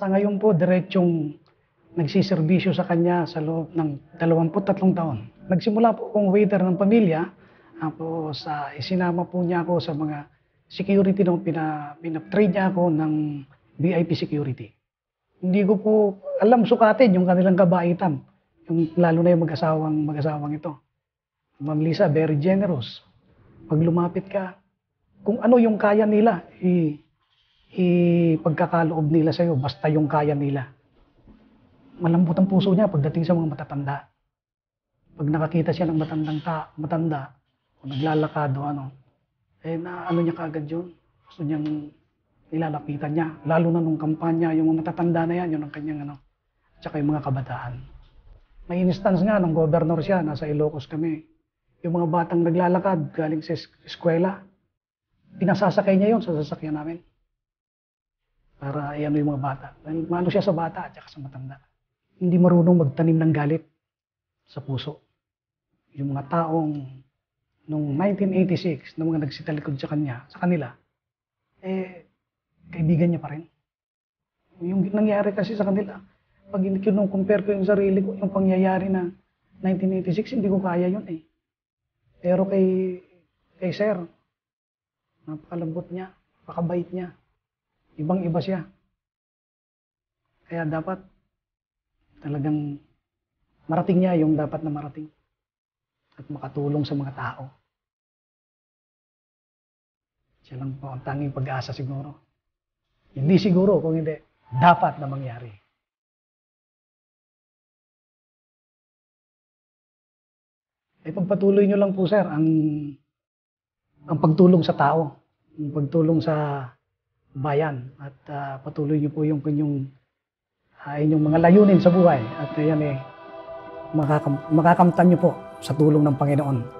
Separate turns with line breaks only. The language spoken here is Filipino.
Sa ngayon po, diretsong nagsiservisyo sa kanya sa loob ng 23 taon. Nagsimula po akong waiter ng pamilya, tapos isinama po niya ako sa mga security nung pinatrade niya ako ng VIP security. Hindi ko po alam sukatin yung kanilang kabaitan, lalo na yung mag-asawang ito. Ma'am Lisa, very generous. Pag lumapit ka, kung ano yung kaya nila, ipagkakaloob nila sa'yo, basta yung kaya nila. Malambot ang puso niya pagdating sa mga matatanda. Pag nakakita siya ng matanda, o naglalakad o ano, ano niya kaagad yun. Gusto niyang nilalapitan niya. Lalo na nung kampanya, yung mga matatanda na yan, yun ang kanyang tsaka yung mga kabataan. May instance nga, nung governor siya, nasa Ilocos kami. Yung mga batang naglalakad, galing sa eskwela, pinasasakay niya yun sa sasakyan namin. Para iano yung mga bata. Dahil malo siya sa bata at saka sa matanda. Hindi marunong magtanim ng galit sa puso. Yung mga taong noong 1986 na mga nagsitalikod sa kanila, kaibigan niya pa rin. Yung nangyari kasi sa kanila, pag compare ko yung sarili ko, yung pangyayari na 1986, hindi ko kaya yun eh. Pero kay Sir, napakalambot niya, napakabait niya. Ibang-iba siya. Kaya dapat talagang marating niya yung dapat na marating. At makatulong sa mga tao. Siya lang po ang tanging pag-asa siguro. Hindi siguro, kung hindi, dapat na mangyari. Pagpatuloy nyo lang po, sir, ang pagtulong sa tao. Ang pagtulong sa bayan. At patuloy nyo po yung inyong mga layunin sa buhay. At yan makakamtan nyo po sa tulong ng Panginoon.